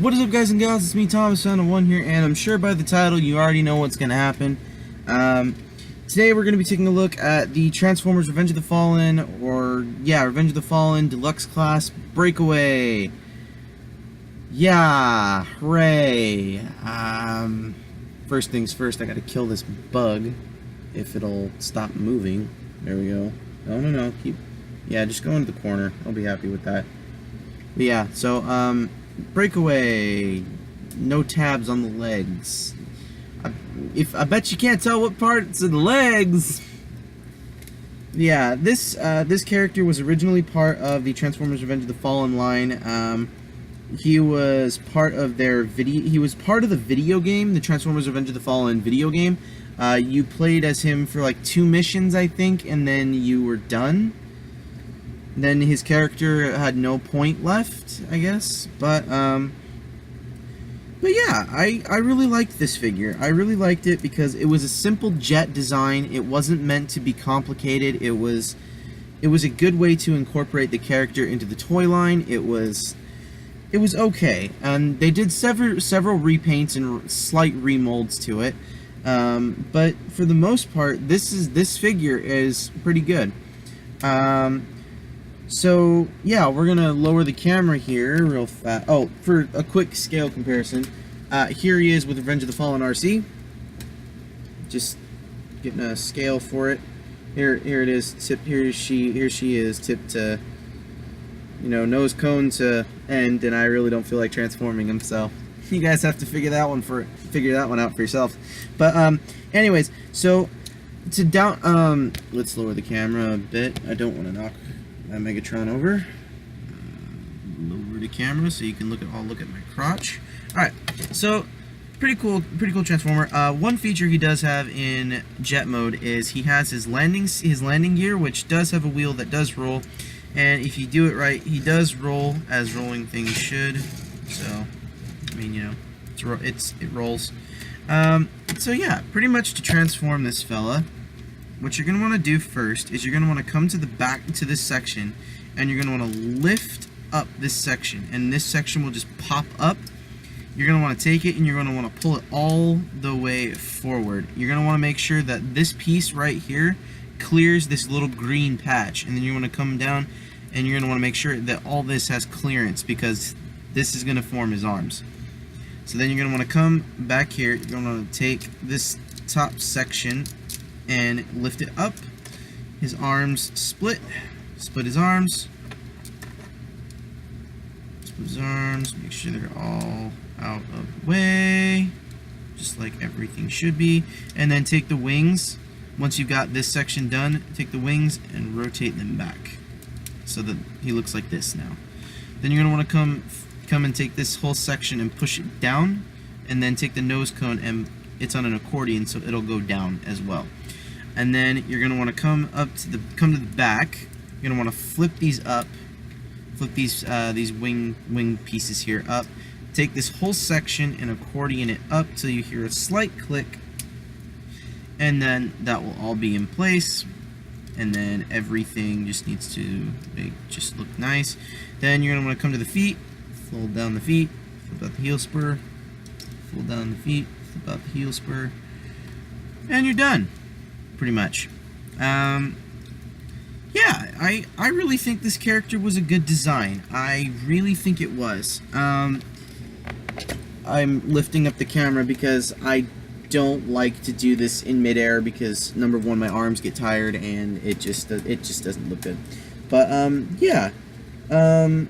What is up, guys and gals? It's me, Thomas, son of one here, and I'm sure by the title you already know what's going to happen. Today we're going to be taking a look at the Transformers Revenge of the Fallen, Revenge of the Fallen Deluxe Class Breakaway. Yeah, hooray. First things first, I got to kill this bug, if it'll stop moving. There we go. No, just go into the corner. I'll be happy with that. But yeah, so, Breakaway, no tabs on the legs. I bet you can't tell what parts of the legs. Yeah, this character was originally part of the Transformers Revenge of the Fallen line. He was part of their video. He was part of the video game, the Transformers Revenge of the Fallen video game. You played as him for like 2 missions, I think, and then you were done. Then his character had no point left, I guess. But yeah, I really liked this figure. I really liked it because it was a simple jet design. It wasn't meant to be complicated. It was a good way to incorporate the character into the toy line. It was okay, and they did several repaints and slight remolds to it. But for the most part, this figure is pretty good. So, yeah, we're going to lower the camera here real fast. Oh, for a quick scale comparison, here he is with Revenge of the Fallen RC. Just getting a scale for it. Here it is. Here she is, tipped to, nose cone to end, and I really don't feel like transforming him, so you guys have to figure that one out for yourself. But, anyways, so, let's lower the camera a bit. I don't want to knock that Megatron over. Lower the camera so you can look at my crotch. Alright, so pretty cool Transformer. One feature he does have in jet mode is he has his landing gear, which does have a wheel that does roll, and if you do it right, he does roll as rolling things should. So, I mean, it rolls. So yeah, pretty much to transform this fella, what you're going to want to do first is you're going to want to come to the back to this section, and you're going to want to lift up this section, and this section will just pop up. You're going to want to take it and you're going to want to pull it all the way forward. You're going to want to make sure that this piece right here clears this little green patch, and then you want to come down and you're going to want to make sure that all this has clearance, because this is going to form his arms. So then you're going to want to come back here, you're going to want to take this top section and lift it up. His arms split his arms, make sure they're all out of the way, just like everything should be. And then take the wings. Once you've got this section done, take the wings and rotate them back so that he looks like this now. Then you're going to want to come and take this whole section and push it down, and then take the nose cone, and it's on an accordion, so it'll go down as well. And then you're going to want to come to the back. You're going to want to flip these up, flip these wing pieces here up. Take this whole section and accordion it up till you hear a slight click, and then that will all be in place. And then everything just needs to just look nice. Then you're going to want to come to the feet, fold down the feet, flip out the heel spur, fold down the feet, flip out the heel spur, and you're done. Pretty much. Yeah, I really think this character was a good design. I really think it was. I'm lifting up the camera because I don't like to do this in midair, because number one, my arms get tired and it just doesn't look good. But yeah, that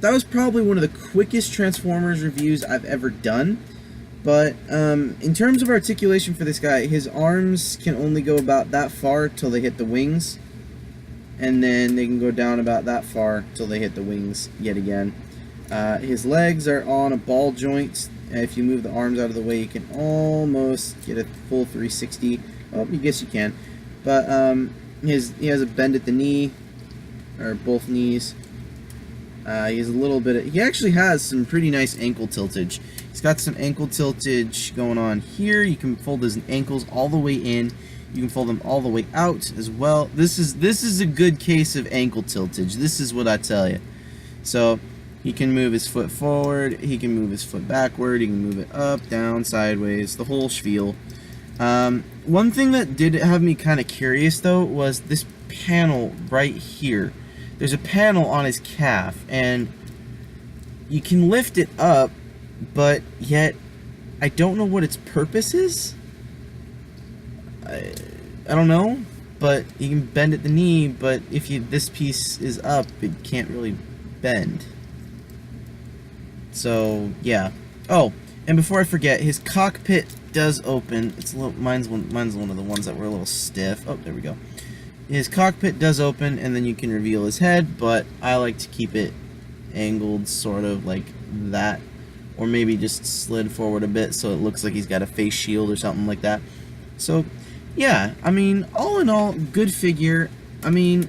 was probably one of the quickest Transformers reviews I've ever done. But in terms of articulation for this guy, his arms can only go about that far till they hit the wings, and then they can go down about that far till they hit the wings yet again. His legs are on a ball joint. If you move the arms out of the way, you can almost get a full 360. Oh, I guess you can. But he has a bend at the knee, or both knees. He actually has some pretty nice ankle tiltage. He's got some ankle tiltage going on here. You can fold his ankles all the way in. You can fold them all the way out as well. This is a good case of ankle tiltage. This is what I tell you. So He can move his foot forward, he can move his foot backward, he can move it up, down, sideways, the whole spiel. One thing that did have me kind of curious, though, was this panel right here. There's a panel on his calf, and you can lift it up, but yet I don't know what its purpose is. I don't know, but you can bend at the knee, but if this piece is up, it can't really bend. So, yeah. Oh, and before I forget, his cockpit does open. It's a little, mine's one of the ones that were a little stiff. Oh, there we go. His cockpit does open, and then you can reveal his head, but I like to keep it angled sort of like that, or maybe just slid forward a bit so it looks like he's got a face shield or something like that. So, yeah, I mean, all in all, good figure. I mean,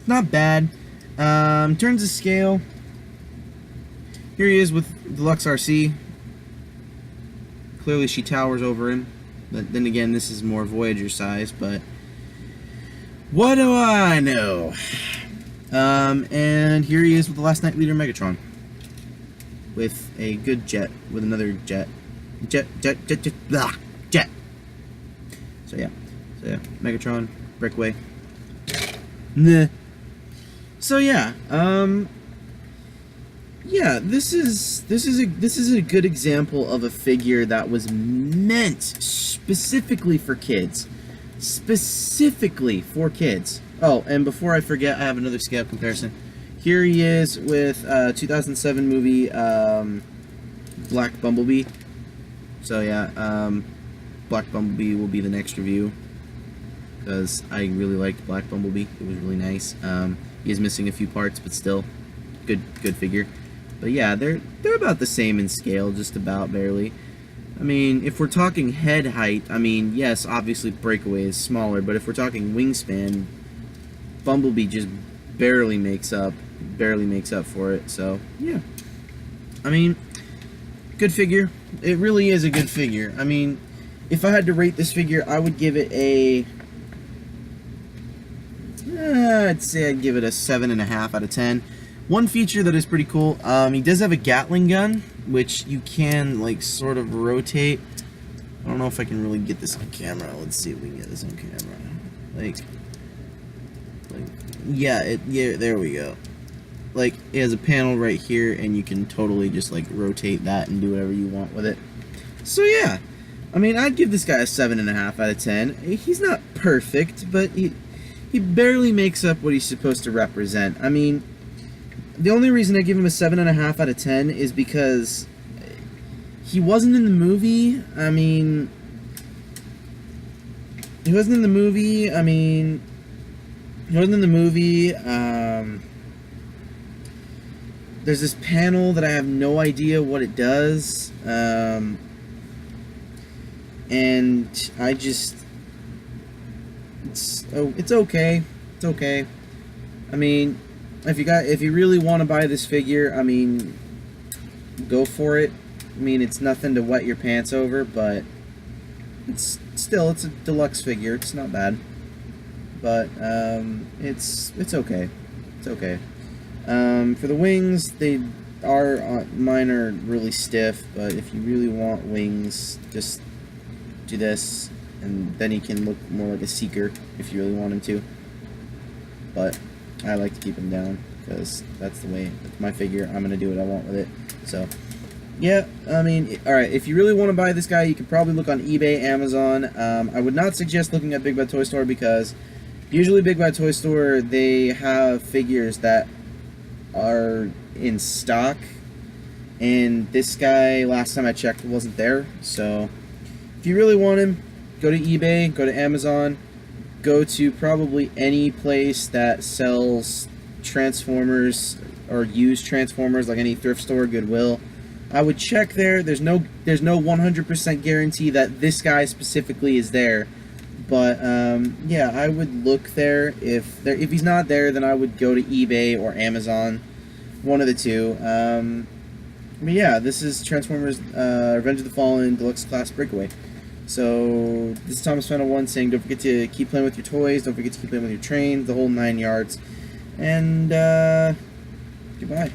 not bad. In terms of scale, here he is with Deluxe RC. Clearly she towers over him. But then again, this is more Voyager size, but what do I know? And here he is with the Last Night Leader Megatron. With a good jet, with another jet. Jet. So yeah, Megatron, breakaway. Nah. So yeah, yeah, this is a good example of a figure that was meant specifically for kids. Specifically for kids. Oh, and before I forget, I have another scale comparison. Here he is with 2007 movie Black Bumblebee. So yeah, Black Bumblebee will be the next review, because I really liked Black Bumblebee. It was really nice. He is missing a few parts, but still, good figure. But yeah, they're about the same in scale, just about barely. I mean, if we're talking head height, I mean, yes, obviously Breakaway is smaller, but if we're talking wingspan, Bumblebee just barely makes up for it. So yeah, I mean, good figure. It really is a good figure. I mean, if I had to rate this figure, I would give it a I'd say I'd give it a 7.5 out of 10. One feature that is pretty cool, he does have a Gatling gun, which you can, like, sort of rotate. I don't know if I can really get this on camera. Let's see if we can get this on camera. Yeah, there we go. Like, it has a panel right here, and you can totally just, like, rotate that and do whatever you want with it. So, yeah. I mean, I'd give this guy a 7.5 out of 10. He's not perfect, but he barely makes up what he's supposed to represent. I mean, the only reason I give him a 7.5 out of 10 is because he wasn't in the movie. I mean, he wasn't in the movie. There's this panel that I have no idea what it does. And I just, it's okay. It's okay. I mean, if you really want to buy this figure, I mean, go for it. I mean, it's nothing to wet your pants over, but it's a deluxe figure. It's not bad, but it's okay. It's okay. For the wings, mine are really stiff, but if you really want wings, just do this, and then he can look more like a Seeker if you really want him to. But I like to keep him down, because that's the way, that's my figure. I'm going to do what I want with it. So, yeah, I mean, alright, if you really want to buy this guy, you can probably look on eBay, Amazon. I would not suggest looking at Big Bad Toy Store, because usually Big Bad Toy Store, they have figures that are in stock, and this guy, last time I checked, wasn't there. So, if you really want him, go to eBay, go to Amazon, go to probably any place that sells Transformers or used Transformers, like any thrift store, Goodwill. I would check there. There's no 100% guarantee that this guy specifically is there, but yeah, I would look there. If he's not there, then I would go to eBay or Amazon, one of the two. But yeah, this is Transformers Revenge of the Fallen Deluxe Class Breakaway. So, this is Thomas Final 1 saying, don't forget to keep playing with your toys, don't forget to keep playing with your trains, the whole 9 yards, and, goodbye.